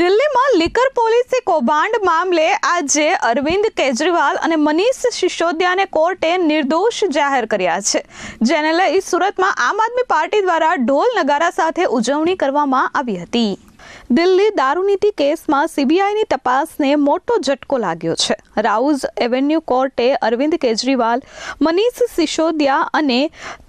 દિલ્હીમાં liquor policy કૌભાંડ મામલે આજે અરવિંદ કેજરીવાલ અને મનીષ સિસોદિયાને કોર્ટે નિર્દોષ જાહેર કર્યા છે, જેને લઈ સુરતમાં આમ આદમી પાર્ટી દ્વારા ઢોલ નગારા સાથે ઉજવણી કરવામાં આવી હતી। દિલ્હી દારૂનીતિ કેસમાં સીબીઆઈની તપાસને મોટો ઝટકો લાગ્યો છે। રાઉઝ એવન્યુ કોર્ટે અરવિંદ કેજરીવાલ, મનીષ સિસોદિયા અને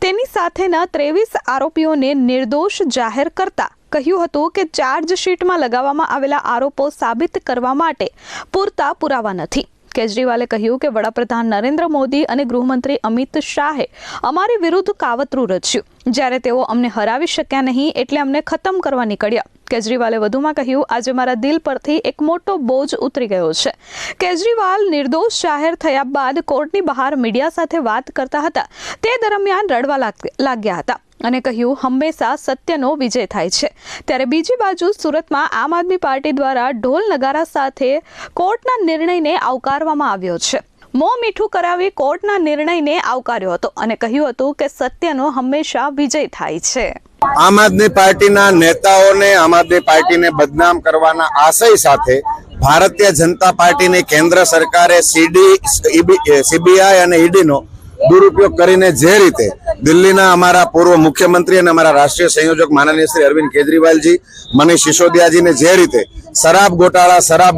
તેની સાથેના 23 આરોપીઓને નિર્દોષ જાહેર કરતા કહ્યું હતું કે ચાર્જશીટમાં લગાવવામાં આવેલા આરોપો સાબિત કરવા માટે પૂરતા પુરાવા નથી। કેજરીવાલે કહ્યું કે વડાપ્રધાન નરેન્દ્ર મોદી અને ગૃહમંત્રી અમિત શાહે અમારી વિરુદ્ધ કાવતરું રચ્યું, જ્યારે તેઓ અમને હરાવી શક્યા નહીં એટલે અમને ખતમ કરવા નીકળ્યા। કેજરીવાલે વધુમાં કહ્યું, આજે મારા દિલ પરથી એક મોટો બોજ ઉતરી ગયો છે। કેજરીવાલ નિર્દોષ જાહેર થયા બાદ કોર્ટની બહાર મીડિયા સાથે વાત કરતા હતા, તે દરમિયાન રડવા લાગ્યા હતા અને કહ્યું, હંમેશા સત્યનો વિજય થાય છે। ત્યારે બીજી બાજુ સુરતમાં આમ આદમી પાર્ટી દ્વારા ઢોલ નગારા સાથે કોર્ટના નિર્ણયને આવકારવામાં આવ્યો છે। મોં મીઠું કરાવી કોર્ટના નિર્ણયને આવકાર્યો હતો અને કહ્યું હતું કે સત્યનો હંમેશા વિજય થાય છે। આમ આદમી પાર્ટીના નેતાઓને આમ આદમી પાર્ટીને બદનામ કરવાના આશય સાથે ભારતીય જનતા પાર્ટીની કેન્દ્ર સરકારે સીબીઆઈ અને ઈડીનો દુરુપયોગ કરીને જે રીતે દિલ્હીના અમારા પૂર્વ મુખ્યમંત્રી અને અમારા રાષ્ટ્રીય સંયોજક માનનીય શ્રી અરવિંદ કેજરીવાલજી, મનીષ સિસોદિયાજીને જે રીતે શરાબ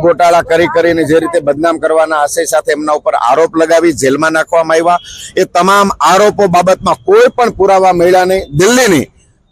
ગોટાળા કરીને જે રીતે બદનામ કરવાના આશય સાથે એમના ઉપર આરોપ લગાવી જેલમાં નાખવામાં આવ્યા, એ તમામ આરોપો બાબતમાં કોઈ પણ પુરાવા મળ્યા નહીં। દિલ્હીની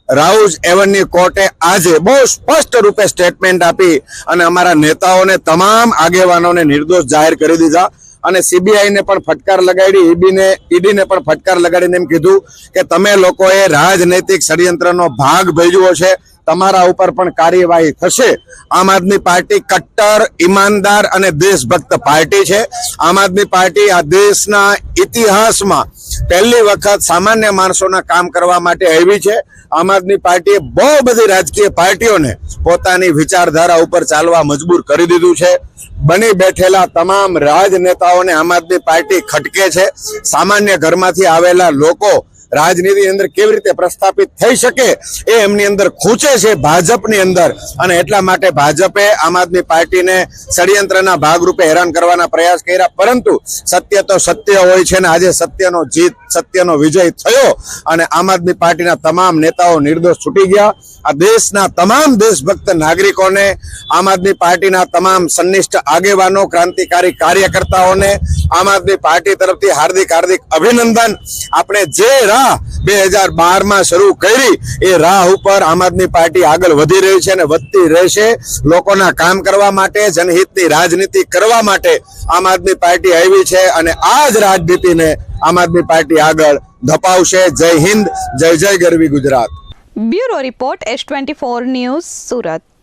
રાઉઝ એવન્યુ કોર્ટે આજે બહુ સ્પષ્ટ રૂપે સ્ટેટમેન્ટ આપી અને અમારા નેતાઓને, તમામ આગેવાનોને નિર્દોષ જાહેર કરી દીધા અને સીબીઆઈને પણ ફટકાર લગાડી, ઈડીને પણ ફટકાર લગાડીને એમ કીધું કે તમે લોકોએ રાજનૈતિક ષડયંત્રનો ભાગ ભજવ્યો છે, તમારા ઉપર પણ કાર્યવાહી થશે। આમ આદમી પાર્ટી કટ્ટર, ઈમાનદાર અને દેશભક્ત પાર્ટી છે। આમ આદમી પાર્ટી આ દેશના ઇતિહાસમાં પહેલી વખત સામાન્ય માણસોના કામ કરવા માટે આવી છે। આમ આદમી પાર્ટીએ બહુ બધી રાજકીય પાર્ટીઓને પોતાની વિચારધારા ઉપર ચાલવા મજબૂર કરી દીધું છે। બની બેઠેલા તમામ રાજનેતાઓને આમ આદમી પાર્ટી ખટકે છે। સામાન્ય ઘરમાંથી આવેલા લોકો રાજનીતિની અંદર કેવી રીતે પ્રસ્થાપિત થઈ શકે એ એમની અંદર ખૂંચે છે ભાજપની અંદર, અને એટલા માટે ભાજપે આમ આદમી પાર્ટીને ષડયંત્રના ભાગરૂપે હેરાન કરવાના પ્રયાસ કર્યા, પરંતુ સત્ય તો સત્ય હોય છે ને આજે સત્યનો વિજય થયો અને આમ આદમી પાર્ટીના તમામ નેતાઓ નિર્દોષ છૂટી ગયા। આ દેશના તમામ દેશભક્ત નાગરિકોને, આમ આદમી પાર્ટીના તમામ સંનિષ્ઠ આગેવાનો, ક્રાંતિકારી કાર્યકર્તાઓને આમ આદમી પાર્ટી તરફથી હાર્દિક અભિનંદન। આપણે જે રાહ 2012માં શરૂ કરી એ રાહ ઉપર આમ આદમી પાર્ટી આગળ વધી રહી છે અને વધતી રહેશે। લોકોના કામ કરવા માટે, જનહિતની રાજનીતિ કરવા માટે આમ આદમી પાર્ટી આવી છે અને આ જ રાજનીતિને આમ આદમી પાર્ટી આગળ ધપાવશે। જય હિન્દ, જય ગરવી Gujarat. Bureau report S24 news, Surat.